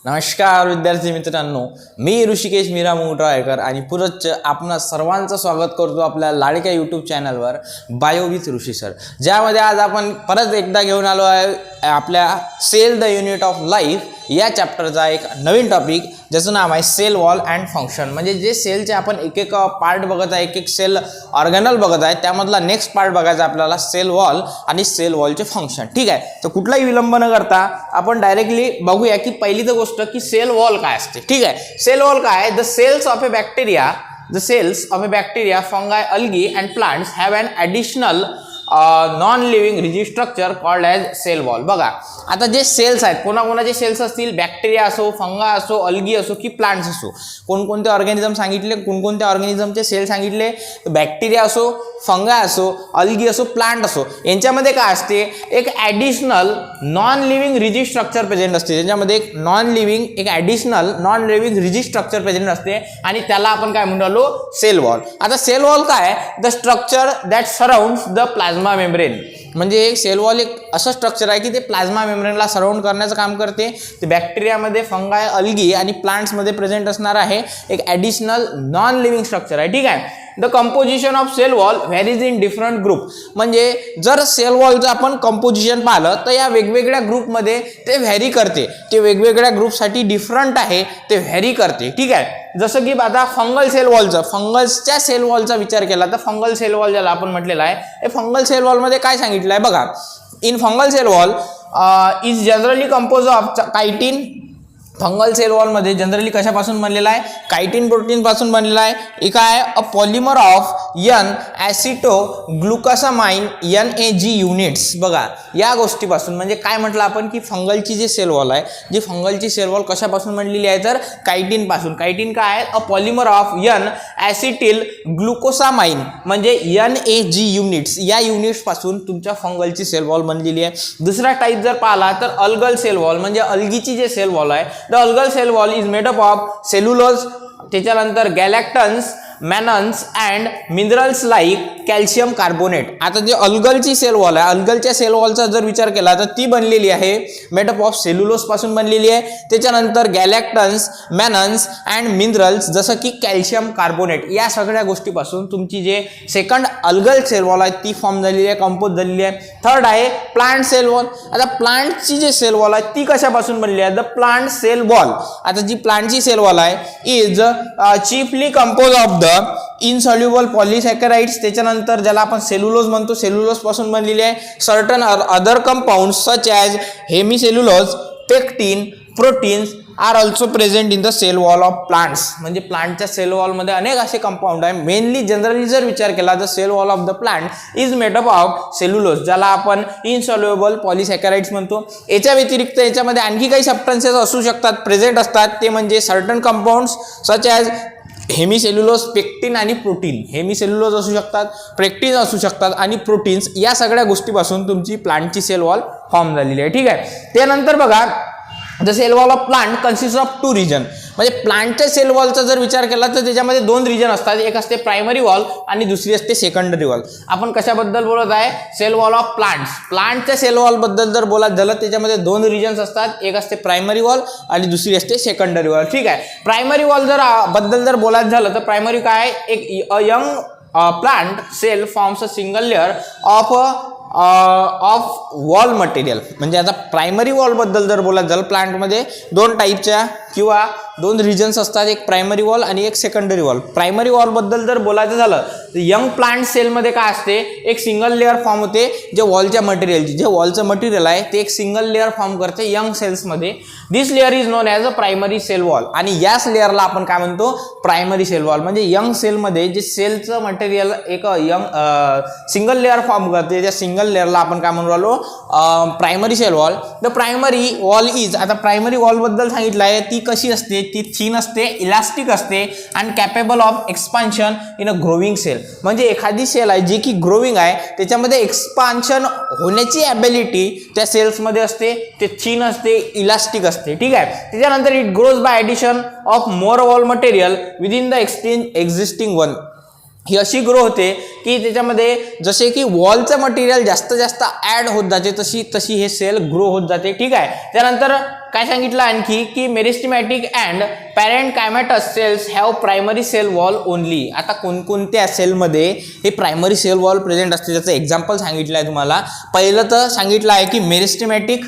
नमस्कार विद्यार्थी मित्रांनो, मी ऋषिकेश मीरा मुंगटवाळकर आणि पुरच आपणा सर्वांचं स्वागत करतो आपल्या लाडक्या यूट्यूब चॅनलवर बायो विथ ऋषी सर, ज्यामध्ये आज आपण परत एकदा घेऊन आलो आहे आपल्या cell the unit of life या चॅप्टरचा एक नवीन टॉपिक, ज्याचं नाव आहे सेल वॉल अँड फंक्शन. म्हणजे जे सेलचे आपण एक एक पार्ट बघत आहे, एक एक सेल ऑर्गॅनल बघत आहे, त्यामधला नेक्स्ट पार्ट बघायचा आपल्याला सेल वॉल आणि सेल वॉलचे फंक्शन. ठीक आहे, तर कुठलाही विलंब न करता आपण डायरेक्टली बघूया की पहिली तर गोष्ट की सेल वॉल काय असते. ठीक आहे, सेल वॉल काय? The cells of a bacteria fungi algae and plants have an additional non living rigid structure called as cell wall. बघा आता जे सेल्स आहेत, कोणाकोणाचे सेल्स असतील, बॅक्टेरिया असो, फंगा असो, अल्गी असो की प्लांट्स असो, कोणकोणते ऑर्गॅनिझम सांगितले, कोणकोणत्या ऑर्गॅनिझमचे सेल सांगितले, बॅक्टेरिया असो, फंगा असो, अल्गी असो, प्लांट असो, यांच्यामध्ये काय असते, एक additional non living rigid structure present असते. त्यांच्यामध्ये एक additional non living rigid structure present असते आणि त्याला आपण काय म्हणतो, सेल वॉल. आता सेल वॉल काय? The structure that surrounds the plasma membrane. म्हणजे एक सेल वॉल एक असं स्ट्रक्चर आहे की ते प्लाझ्मा मेम्ब्रेनला सराउंड करण्याचं काम करते. ते बॅक्टेरियामध्ये, फंगाय, अल्गी आणि प्लांट्समध्ये प्रेझेंट असणार आहे एक ॲडिशनल नॉन लिव्हिंग स्ट्रक्चर आहे. ठीक आहे, the composition of cell wall varies in different group. म्हणजे जर सेल वॉलचं आपण कंपोजिशन पाहिलं तर या वेगवेगळ्या ग्रुपमध्ये ते व्हॅरी करते. ते वेगवेगळ्या ग्रुपसाठी डिफरंट आहे, ते व्हॅरी करते. ठीक आहे, जसं की आता फंगल्सच्या सेल वॉलचा विचार केला तर फंगल सेल वॉल ज्याला आपण म्हटलेला आहे, हे फंगल सेल वॉलमध्ये काय सांगितलं आहे बघा. In fungal cell wall is generally compose of chitin. Fungal cell वॉलमध्ये जनरली कशापासून बनलेला आहे? कायटिन प्रोटीन पासून बनलेला आहे. एक आहे a polymer of N acetyl glucosamine NAG units. बघा या गोष्टीपासून, म्हणजे काय म्हटलं आपण की फंगलची जी सेल वॉल आहे, जी फंगलची सेल वॉल कशापासून बनलेली आहे तर कायटिन पासून. कायटिन काय आहे? A polymer of N acetyl ग्लुकोसामाइन म्हणजे NAG युनिट्स, या युनिट्स पासून तुमच्या फंगलची सेल वॉल बनलेली आहे. दुसरा टाईप जर पाहिला तर अल्गल सेल वॉल, म्हणजे अल्गीची जे सेल वॉल आहे, the algal cell wall is made up of cellulose, त्याच्यानंतर galactans, mannans and minerals like calcium carbonate. आता जे अल्गलची सेल वॉल आहे, अल्गलच्या सेल वॉलचा जर विचार केला तर ती बनलेली आहे मेडअप ऑफ सेल्युलोज पासून बनलेली आहे. त्याच्यानंतर गॅलॅक्टन्स, मॅनन्स अँड मिनरल्स जसं की कॅल्शियम कार्बोनेट, या सगळ्या गोष्टीपासून तुमची जे सेकंड अल्गल सेल वॉल आहे ती फॉर्म झालेली आहे, कंपोज झालेली आहे. थर्ड आहे प्लांट सेल वॉल. आता प्लांटची जी सेल वॉल आहे ती कशापासून बनलेली आहे? The plant cell wall. आता जी प्लांटची सेल वॉल आहे is chiefly compose of the insoluble polysaccharides, त्याच्यानंतर ज्याला आपण सेल्युलोज म्हणतो, सेल्युलोज पासून बनलेली आहे. Certain other compound such as hemicellulose, pectin, proteins are also present in the cell wall of plants. म्हणजे प्लांटच्या सेल वॉलमध्ये अनेक असे कंपाऊंड आहे. मेनली जनरली जर विचार केला तर cell wall of the plant is made up of cellulose, ज्याला आपण इनसॉल्युबल पॉलिसॅकराइड्स म्हणतो. याच्या व्यतिरिक्त याच्यामध्ये आणखी काही सबस्टन्सेस असू शकतात, प्रेझेंट असतात, ते म्हणजे certain compounds such as hemicellulose, pectin आणि प्रोटीन. हेमिसेल्युलोज असू शकतात, पेक्टिन असू शकतात आणि प्रोटीन्स, या सगळ्या गोष्टीपासून तुमची प्लांटची सेल वॉल फॉर्म झालेली आहे. ठीक आहे, त्यानंतर बघा the cell wall of plant consist of 2 region. म्हणजे प्लांटच्या सेल वॉलचा जर विचार केला तर त्याच्यामध्ये 2 रिजन असतात. एक असते प्रायमरी वॉल आणि दुसरी असते सेकंडरी वॉल. आपण कशाबद्दल बोलत आहे? Cell wall of plants. प्लांटच्या सेल वॉल बद्दल जर बोलत झालं त्याच्यामध्ये 2 रिजन्स असतात. एक असते प्रायमरी वॉल आणि दुसरी असते सेकंडरी वॉल. ठीक आहे, प्रायमरी वॉल बद्दल जर बोलायचं झालं तर प्रायमरी काय? एक young plant cell forms a single layer of wall material. म्हणजे आता प्रायमरी वॉल बद्दल जर बोलायचं झालं, प्लांटमध्ये 2 टाईपच्या किंवा 2 रिजन्स असतात, एक प्रायमरी वॉल आणि एक सेकंडरी वॉल. प्रायमरी वॉल बद्दल जर बोलायचं झालं तर यंग प्लांट सेलमध्ये काय असते, एक सिंगल लेअर फॉर्म होते, जे वॉलच्या मटेरियलची, जे वॉलचं मटेरियल आहे ते एक सिंगल लेअर फॉर्म करते यंग सेल्समध्ये. This layer is known as a primary cell wall. आणि याच लेअरला आपण काय म्हणतो? Primary cell wall. म्हणजे यंग सेलमध्ये जे सेलचं मटेरियल एक सिंगल लेअर फॉर्म करते, त्या सिंगल लेअरला आपण काय म्हणून राहिलो? Primary cell wall. The primary wall is, आता प्रायमरी वॉल बद्दल सांगितलं आहे, ती कशी असते? ती थिन असते, इलास्टिक असते आणि capable of expansion in a growing cell. म्हणजे एखादी सेल आहे जी की ग्रोविंग आहे, त्याच्यामध्ये एक्सपान्शन होण्याची ॲबिलिटी त्या सेल्समध्ये असते. ते थिन असते, इलास्टिक असते. ठीक आहे, त्याच्यानंतर it grows by addition of more wall material within the existing one. ही अशी ग्रो होते की त्याच्यामध्ये जसे की वॉलचं मटेरियल जास्त जास्त ॲड होत जाते तशी हे सेल ग्रो होत जाते. ठीक आहे. त्यानंतर काय सांगितलं आणखी की meristematic and parenchymatous cells have primary cell wall only. आता कोणकोणत्या सेलमध्ये हे प्रायमरी सेल वॉल प्रेझेंट असते त्याचं एक्झाम्पल सांगितलं आहे तुम्हाला. पहिलं तर सांगितलं आहे की मेरिस्टेमॅटिक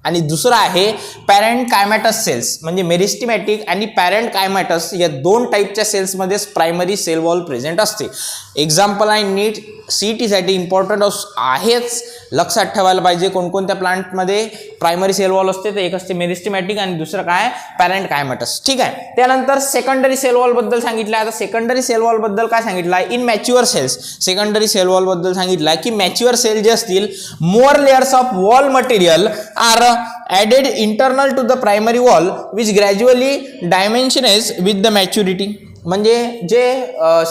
आणि दुसरं आहे पॅरेंट कायमॅटस सेल्स. म्हणजे मेरिस्टेमॅटिक आणि पॅरेंट कायमॅटस या दोन टाईपच्या सेल्समध्येच प्रायमरी सेल वॉल प्रेझेंट असते. एक्झाम्पल आहे नीट CETसाठी इम्पॉर्टंट आहेच, लक्षात ठेवायला पाहिजे कोणकोणत्या प्लांटमध्ये प्रायमरी सेल वॉल असते. तर एक असते मेरिस्टेमॅटिक आणि दुसरं काय पॅरेंट कायमॅटस. ठीक आहे. त्यानंतर सेकंडरी सेल वॉल बद्दल सांगितलं आहे. आता सेकंडरी सेल वॉल बद्दल काय सांगितलं आहे in mature cells. Secondary cell wall बद्दल सांगितलं आहे की मॅच्युअर सेल जे असतील more layers of wall material are added internal to the primary wall which gradually dimensions with the maturity. म्हणजे जे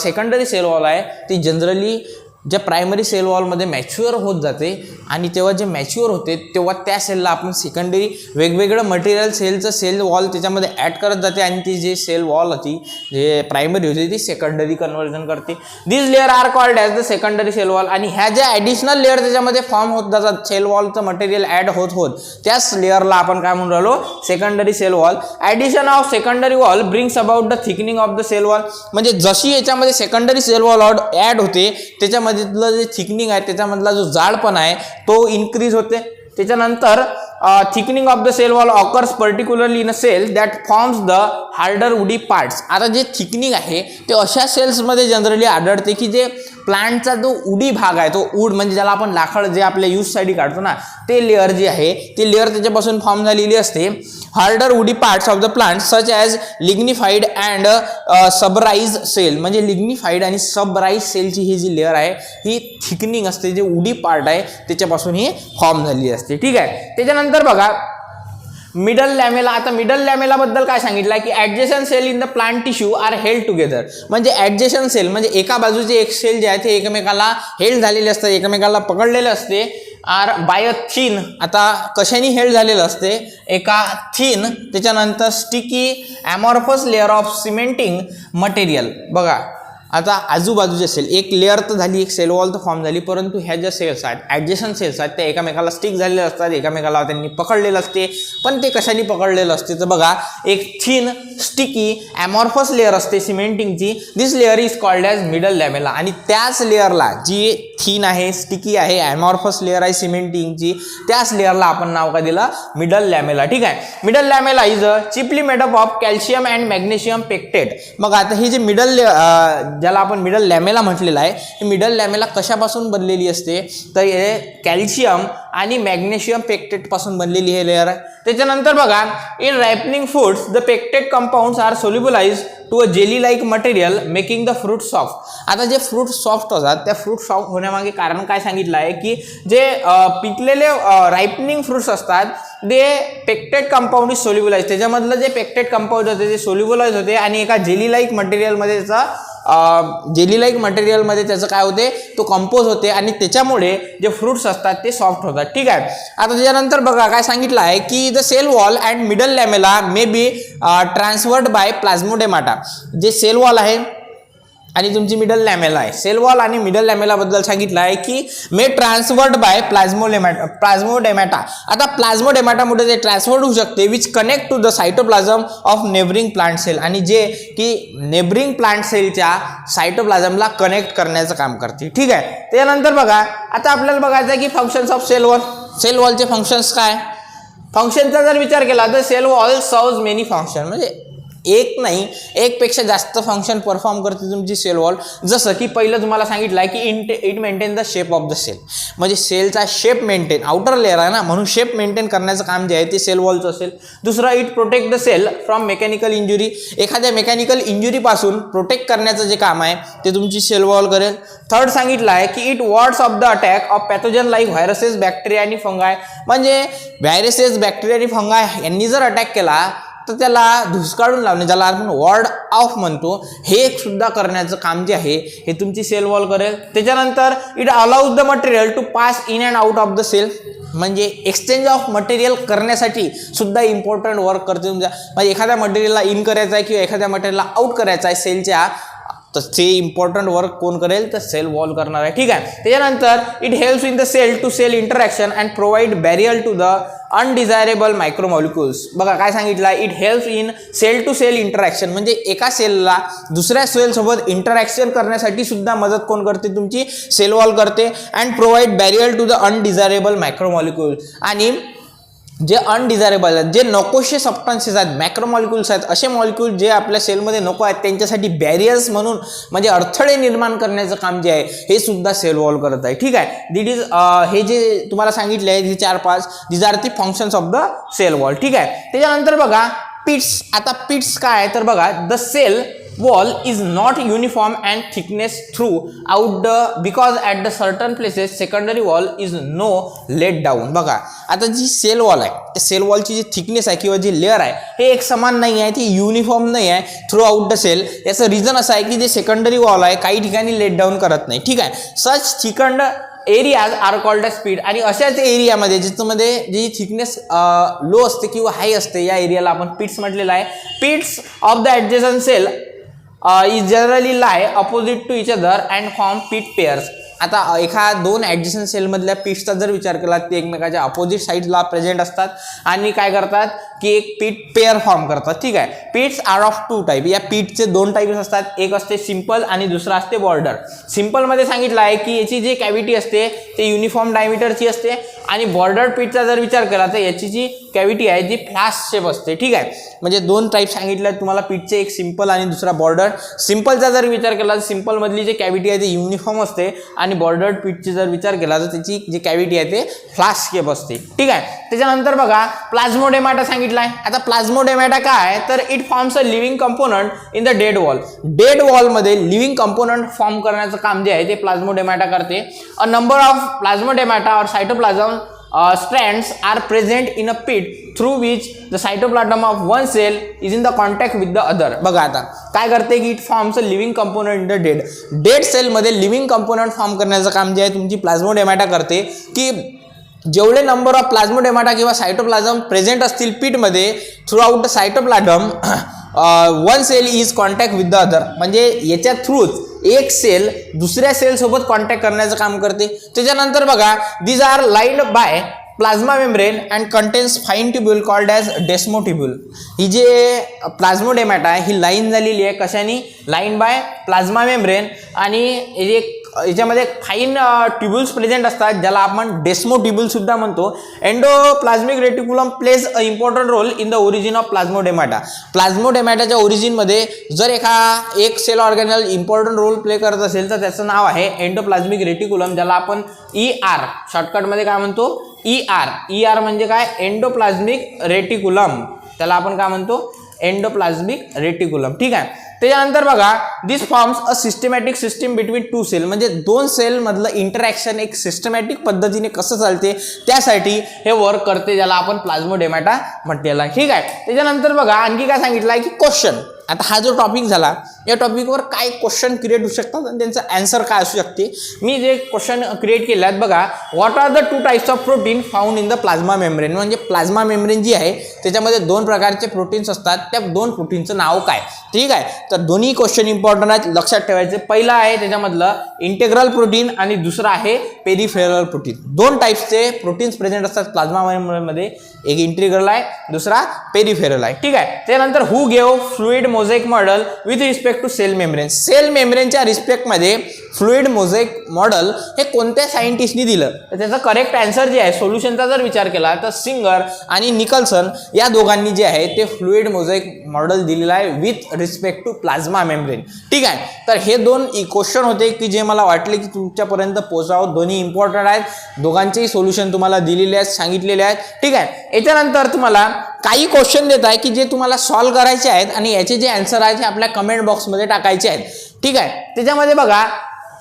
सेकंडरी सेल वॉल आहे ती जनरली ज्या प्रायमरी सेल वॉलमध्ये मॅच्युअर होत जाते आणि तेव्हा जे मॅच्युअर होते तेव्हा त्या सेलला आपण सेकंडरी वेगवेगळं मटेरियल सेल वॉल त्याच्यामध्ये ॲड करत जाते आणि ती जे सेल वॉल होती जे प्रायमरी होती ती सेकंडरी कन्वर्जन करते. This layer are called as the secondary cell wall. आणि ह्या ज्या ॲडिशनल लेअर त्याच्यामध्ये फॉर्म होत जातात सेल वॉलचं मटेरियल ॲड होत त्याच लेअरला आपण काय म्हणून राहिलो secondary cell wall. Addition of secondary wall brings about the thickening of the cell wall. म्हणजे जशी याच्यामध्ये सेकंडरी सेल वॉल ॲड होते त्याच्यामधलं जे थिकनिंग आहे त्याच्यामधला जो जाडपणा आहे तो इन्क्रीज होते. त्याच्यानंतर thickening of the cell wall occurs particularly in a cell that forms the harder woody parts. आता जे थिकनिंग आहे ते अशा सेल्समध्ये जनरली आढळते की जे प्लांटचा जो उडी भाग आहे तो वूड म्हणजे ज्याला आपण लाकड जे आपल्या यूजसाठी काढतो ना ते लेअर जे आहे ते लेअर त्याच्यापासून फॉर्म झालेली असते. Harder woody parts of the plant such as lignified and suberize cell. म्हणजे लिग्निफाईड आणि सबराईज सेलची ही जी लेअर आहे ही थिकनिंग असते जे उडी पार्ट आहे त्याच्यापासून ही फॉर्म झालेली असते. ठीक आहे. त्याच्यानंतर बघा मिडल लॅमेला. आता मिडल लॅमेला बद्दल काय सांगितलं की adjacent cell in the plant tissue are held together. म्हणजे ॲडजेसंट सेल म्हणजे एका बाजूचे एक सेल जे आहे ते एकमेकाला हेल्ड झालेले असतात एकमेकाला पकडलेले असते आर बाय अ थिन. आता कशाने हेल्ड झालेलं असते एका थिन त्याच्यानंतर sticky amorphous layer of cementing material. बघा आता आजूबाजूचे सेल एक लेअर तर झाली एक सेल वॉल तर फॉर्म झाली परंतु ह्या ज्या सेल्स आहेत ॲडजेसंट सेल्स आहेत त्या एकमेकाला स्टिक झालेले असतात एकमेकाला त्यांनी पकडलेलं असते. पण ते कशाने पकडलेलं असते तर बघा एक थिन स्टिकी ॲमॉर्फस लेअर असते सिमेंटिंगची. This layer is called as middle lamella. आणि त्याच लेअरला जी थिन आहे स्टिकी आहे ॲमॉर्फस लेअर आहे सिमेंटिंगची त्याच लेअरला आपण नाव काय दिलं मिडल लॅमेला. ठीक आहे. Middle lamella is a chiefly made up of calcium and magnesium pectate. मग आता ही जी मिडल ज्याला आपण मिडल लॅमेला म्हटलेलं आहे ही मिडल लॅमेला कशापासून बनलेली असते तर हे कॅल्शियम आणि मॅग्नेशियम पेक्टेट पासून बनलेली हे लेअर आहे. त्याच्यानंतर बघा in ripening fruits the pectate compounds are solubilize to a jelly like material making the fruit soft. आता जे फ्रूट सॉफ्ट होतात त्या फ्रूट सॉफ्ट होण्यामागे कारण काय सांगितलं आहे की जे पिकलेले रायपनिंग फ्रूट्स असतात ते पेक्टेट कंपाऊंड इज सोल्युबलाइज. त्याच्यामधलं जे पेक्टेट कंपाऊंड होते ते सोल्युबलाइज होते आणि एका जेली लाईक मटेरियलमध्ये त्याचा त्याचं काय होते तो कंपोज होते आणि त्याच्यामुळे जे फ्रूट्स असतात ते सॉफ्ट होतात. ठीक आहे. आता त्याच्यानंतर बघा काय सांगितलं आहे की the cell wall and middle lamella may be transferred by plasmodesmata. जे सेल वॉल आहे आणि तुमची मिडल लॅमेला आहे सेल वॉल आणि मिडल लॅमेला बद्दल सांगितलं आहे की मे ट्रान्सफर्ड बाय प्लाझ्मोडेमाटा. आता प्लाझ्मोडेमाटामुळे ते ट्रान्सफर्ड होऊ शकते which connect to the cytoplasm of neighbouring plant cell. आणि जे की नेबरिंग प्लांट सेलच्या सायटोप्लाझमला कनेक्ट करण्याचं काम करते. ठीक आहे. त्यानंतर बघा आता आपल्याला बघायचं आहे की functions of cell wall. Cell वॉलचे फंक्शन्स काय फंक्शनचा जर विचार केला तर cell wall serves many function. म्हणजे एक नाही एक पेक्षा जास्त फंक्शन परफॉर्म करते तुमची सेल वॉल. जसं की पहिलं तुम्हाला सांगितलं आहे की it maintain the shape of the cell. म्हणजे सेलचा शेप मेंटेन आउटर लेअर आहे ना म्हणून शेप मेंटेन करण्याचं काम जे आहे ते सेल वॉलचं असेल. दुसरं it protect the cell from mechanical injury. एखाद्या मेकॅनिकल इंजुरीपासून प्रोटेक्ट करण्याचं जे काम आहे ते तुमची सेल वॉल करेल. थर्ड सांगितलं आहे की it wards of the attack of pathogen like viruses bacteria आणि फंगाय. म्हणजे व्हायरसेस बॅक्टेरिया आणि फंगाय यांनी जर अटॅक केला तर त्याला धुसकाळून लावणे ज्याला आपण वॉर्ड ऑफ म्हणतो हे सुद्धा करण्याचं काम जे आहे हे तुमची सेल वॉल करेल. त्याच्यानंतर it allows the material to pass in and out of the cell. म्हणजे एक्सचेंज ऑफ मटेरियल करण्यासाठी सुद्धा इम्पॉर्टंट वर्क करते तुमच्या. म्हणजे एखाद्या मटेरियलला इन करायचं आहे किंवा एखाद्या मटेरियलला आउट करायचं आहे सेलच्या तर ते इम्पॉर्टंट वर्क कोण करेल तर सेल वॉल करणार आहे. ठीक आहे. त्याच्यानंतर it helps in the cell to cell interaction and provide barrier to the undesirable micromolecules. बघा काय सांगितलं, it helps in cell to cell interaction म्हणजे एका सेलला दुसऱ्या सेल सोबत इंटरॅक्शन करण्यासाठी सुद्धा मदत कोण करते, तुमची सेल वॉल करते. And provide barrier to the undesirable micromolecule, आणि जे अनडिझायरेबल आहेत, जे नकोशे सबस्टन्सेस आहेत, मॅक्रोमॉलिक्युल्स आहेत, असे मॉलिक्युल जे आपल्या सेलमध्ये नको आहेत त्यांच्यासाठी बॅरियर्स म्हणून म्हणजे अडथळे निर्माण करण्याचं काम जे आहे हे सुद्धा सेल वॉल करत आहे. ठीक आहे. दिट इज हे जे तुम्हाला सांगितले आहे, हे 4-5 these are the functions of the cell wall. ठीक आहे. त्याच्यानंतर बघा पिट्स. आता पिट्स काय तर बघा, the cell wall is not uniform and thickness throughout the because at the certain places secondary wall is no let down. बघा आता जी सेल वॉल आहे त्या सेल वॉलची जी थिकनेस आहे किंवा जी लेअर आहे हे एक समान नाही आहे, ती युनिफॉर्म नाही आहे थ्रू आउट द सेल. याचं रिझन असं आहे की जे सेकंडरी वॉल आहे काही ठिकाणी लेट डाऊन करत नाही. ठीक आहे. Such thickened areas are called a speed, आणि अशाच एरियामध्ये ज्याच्यामध्ये जी थिकनेस लो असते किंवा हाय असते या एरियाला आपण पिट्स म्हटलेलं आहे. Pits of the adjacent cell is generally lie opposite to each other and form pit pairs. आता एका 2 ॲडजसंट सेलमधल्या पिट्सचा जर विचार केला ते एकमेकाच्या अपोजिट साईडला प्रेझेंट असतात आणि काय करतात की एक पीट पेअर फॉर्म करतात. ठीक आहे. पिट्स आर ऑफ 2 टाईप. या पीटचे 2 टाईप्स असतात, एक असते सिंपल आणि दुसरा असते बॉर्डर. सिंपलमध्ये सांगितलं आहे की याची जी कॅव्हिटी असते ते युनिफॉर्म डायमीटरची असते, आणि बॉर्डर पीटचा जर विचार केला तर याची जी कॅव्हिटी आहे जी फ्लॅश शेप असते. ठीक आहे. म्हणजे 2 टाईप सांगितले तुम्हाला पीटचे, एक सिंपल आणि दुसरा बॉर्डर. सिंपलचा जर विचार केला तर सिंपलमधली जी कॅव्हिटी आहे ती युनिफॉर्म असते, आणि बॉर्डर्ड पीटची जर विचार केला तर त्याची जी कॅव्हिटी आहे ते फ्लॅश शेप असते. ठीक आहे. त्याच्यानंतर बघा प्लाझ्मोडेमाटा सांगितला आहे. आता प्लाझ्मोडेमाटा काय तर it forms a living component in the dead wall. Dead वॉलमध्ये लिव्हिंग कंपोनंट फॉर्म करण्याचं काम जे आहे ते प्लाझ्मोडेमाटा करते. अ नंबर ऑफ प्लाझ्मोडेमाटा और cytoplasm strands are present in a pit through which the cytoplasm of one cell is in the contact with the other. बघा आता काय करते की it forms a living component in the dead सेलमध्ये living component form करण्याचं काम जे आहे तुमची प्लाझ्मोडेमाटा करते, की जेवढे नंबर ऑफ प्लाझ्मोडेमाटा किंवा सायटोप्लाझम प्रेझेंट असतील पीटमध्ये throughout the cytoplasm one cell is contact with the other, म्हणजे याच्या थ्रूच एक सेल दुसऱ्या सेल सोबत कॉन्टॅक्ट करण्याचं काम करते. त्याच्यानंतर बघा these are lined by plasma membrane and contains fine tubule called as desmotubule. ही जे प्लाझ्मोडेमाटा आहे ही लाईन झालेली आहे कशाने, लाईन बाय प्लाझ्मा मेम्ब्रेन, आणि याच्यामध्ये फाईन ट्युब्युल्स प्रेझेंट असतात ज्याला आपण डेस्मोट्युब्यूल सुद्धा म्हणतो. Endoplasmic reticulum plays a important role in the origin of plasmodesmata. प्लाझ्मोडेमाटाच्या ओरिजिनमध्ये जर एक cell organelle important role play करत असेल तर त्याचं नाव आहे एंडोप्लाझमिक रेटिक्युलम, ज्याला आपण ER शॉर्टकटमध्ये काय म्हणतो, ER म्हणजे काय, एंडोप्लाझमिक रेटिक्युलम. त्याला आपण काय म्हणतो, एंडोप्लाझमिक रेटिक्युलम. ठीक आहे. त्याच्यानंतर बघा this forms a systematic system between 2 cell, म्हणजे 2 सेल मधलं इंटरॅक्शन एक सिस्टमॅटिक पद्धतीने कसं चालते त्यासाठी हे वर्क करते, ज्याला आपण प्लाझ्मोडेमाटा म्हटलेला आहे. ठीक आहे. त्याच्यानंतर बघा आणखी काय सांगितलं आहे की क्वेश्चन. आता हा जो टॉपिक झाला या टॉपिकवर काय क्वेश्चन क्रिएट होऊ शकतात आणि त्यांचं आन्सर काय असू शकते. मी जे क्वेश्चन क्रिएट केले आहेत बघा, what are the 2 types of protein found in the plasma membrane. म्हणजे प्लाझ्मा मेम्ब्रेन जी आहे त्याच्यामध्ये 2 प्रकारचे प्रोटीन्स असतात, त्या 2 प्रोटीनचं नाव काय. ठीक आहे. तर दोन्ही क्वेश्चन इम्पॉर्टंट आहेत, लक्षात ठेवायचे. पहिला आहे त्याच्यामधलं इंटेग्रल प्रोटीन आणि दुसरा आहे पेरिफेरल प्रोटीन. 2 टाईप्सचे प्रोटीन्स प्रेझेंट असतात प्लाझ्मा मेम्ब्रेनमध्ये, एक इंटेग्रल आहे दुसरा पेरिफेरल आहे. ठीक आहे. त्यानंतर who gave fluid mosaic model with respect to cell membrane. Cell मेम्ब्रेनच्या रिस्पेक्टमध्ये फ्लुइड मोझेक मॉडेल हे कोणत्या सायंटिस्टनी दिलं तर त्याचं करेक्ट आन्सर जे आहे सोल्युशनचा जर विचार केला तर सिंगर आणि निकल्सन या दोघांनी जे आहे ते फ्लुइड मोझेक मॉडेल दिलेलं आहे with respect to plasma membrane. ठीक आहे. तर हे 2 क्वेश्चन होते की जे मला वाटले की तुमच्यापर्यंत पोहोचावं. दोन्ही इम्पॉर्टंट आहेत, दोघांचेही सोल्युशन तुम्हाला दिलेले आहेत, सांगितलेले आहेत. ठीक आहे. याच्यानंतर तुम्हाला काही क्वेश्चन देत आहे की जे तुम्हाला सॉल्व्ह करायचे आहेत आणि याचे जे आन्सर आहेत ते आपल्या कमेंट बॉक्समध्ये टाकायचे आहेत. ठीक आहे. त्याच्यामध्ये बघा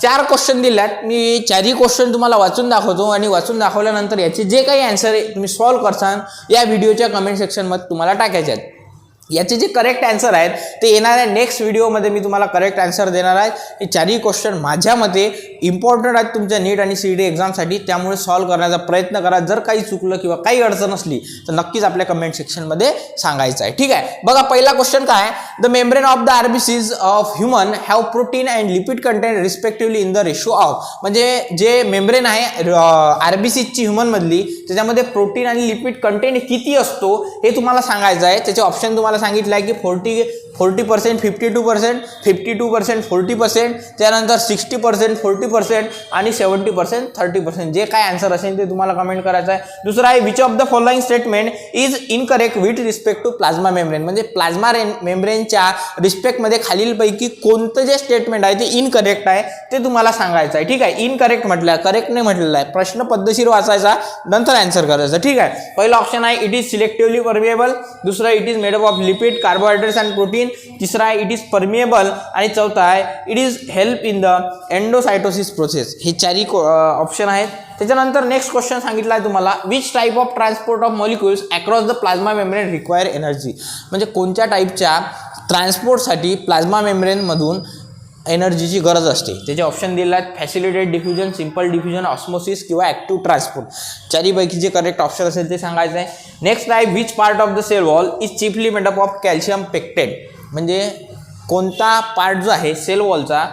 4 क्वेश्चन दिले आहेत. मी 4ही क्वेश्चन तुम्हाला वाचून दाखवतो आणि वाचून दाखवल्यानंतर याचे जे काही आन्सर तुम्ही सॉल्व्ह करसान या व्हिडिओच्या कमेंट सेक्शनमध्ये तुम्हाला टाकायचे आहेत. याचे जे करेक्ट आन्सर आहेत ते येणाऱ्या नेक्स्ट व्हिडिओमध्ये मी तुम्हाला करेक्ट आन्सर देणार आहे. हे चारही क्वेश्चन माझ्या मते इम्पॉर्टंट आहेत तुमच्या नीट आणि CET एक्झामसाठी, त्यामुळे सॉल्व्ह करण्याचा प्रयत्न करा. जर काही चुकलं किंवा काही अडचण असली तर नक्कीच आपल्या कमेंट सेक्शनमध्ये सांगायचं आहे. ठीक आहे, बघा पहिला क्वेश्चन काय आहे. The membrane of the RBCs of human have protein and lipid content respectively in the ratio of, म्हणजे जे मेम्ब्रेन आहे RBCची ह्युमनमधली त्याच्यामध्ये प्रोटीन आणि लिपिड कंटेंट किती असतो हे तुम्हाला सांगायचं आहे. त्याचे ऑप्शन तुम्हाला सांगितलं आहे की 40% 52%, 52% 40%, त्यानंतर 60% 40% आणि 70% 30%. जे काय आन्सर असेल ते तुम्हाला कमेंट करायचं आहे. दुसरा आहे which of the following statement is incorrect with respect to plasma membrane, म्हणजे प्लाझ्मा मेम्ब्रेनच्या रिस्पेक्टमध्ये खालीलपैकी कोणतं जे स्टेटमेंट आहे ते इनकरेक्ट आहे ते तुम्हाला सांगायचं आहे. ठीक आहे, इनकरेक्ट म्हटलं आहे, करेक्ट नाही म्हटलेलं आहे. प्रश्न पद्धतशीर वाचायचा नंतर आन्सर करायचं. ठीक आहे, पहिला ऑप्शन आहे इट इज सिलेक्टिव्हली परमिएबल, दुसरा it is made up of lipid carbohydrates and protein, तिसरा आहे इट इज परमिएबल आणि चौथा आहे it is help in the endocytosis process. हे चारही ऑप्शन आहेत. त्याच्यानंतर नेक्स्ट क्वेश्चन सांगितला आहे तुम्हाला which type of transport of molecules across the plasma membrane require energy, म्हणजे कोणत्या टाईपच्या ट्रान्सपोर्टसाठी प्लाझ्मा मेम्ब्रेनमधून एनर्जीची गरज असते. त्याचे ऑप्शन दिले आहेत facilitated diffusion, simple diffusion, osmosis किंवा ॲक्टिव्ह ट्रान्सपोर्ट. चारीपैकी जे करेक्ट ऑप्शन असेल ते सांगायचं आहे. नेक्स्ट आहे which part of the cell wall is chiefly made up of calcium pectate, म्हणजे कोणता पार्ट जो आहे सेल वॉलचा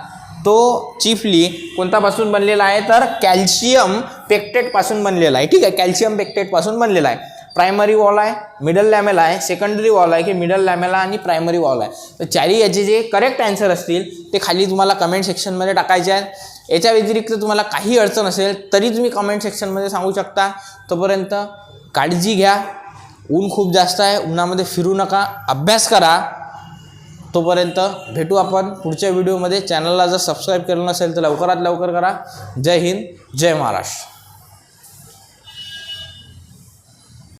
तो चिफली कोणतापासून बनलेला आहे तर कॅल्शियम पेक्टेटपासून बनलेला आहे. ठीक आहे, कॅल्शियम पेक्टेटपासून बनलेला आहे. प्रायमरी वॉल आहे, मिडल लॅमेला आहे, सेकंडरी वॉल आहे की मिडल लॅमेला आणि प्रायमरी वॉल आहे. तर चारही याचे जे करेक्ट आन्सर असतील ते खाली तुम्हाला कमेंट सेक्शनमध्ये टाकायचे आहेत. याच्या व्यतिरिक्त तुम्हाला काही अडचण असेल तरी तुम्ही कमेंट सेक्शनमध्ये सांगू शकता. तोपर्यंत काळजी घ्या, ऊन खूप जास्त आहे, उन्हामध्ये फिरू नका, अभ्यास करा. तोपर्यंत भेटू आपण पुढच्या व्हिडिओमध्ये. चॅनलला जर सबस्क्राईब केलं नसेल तर लवकरात लवकर करा. जय हिंद, जय महाराष्ट्र.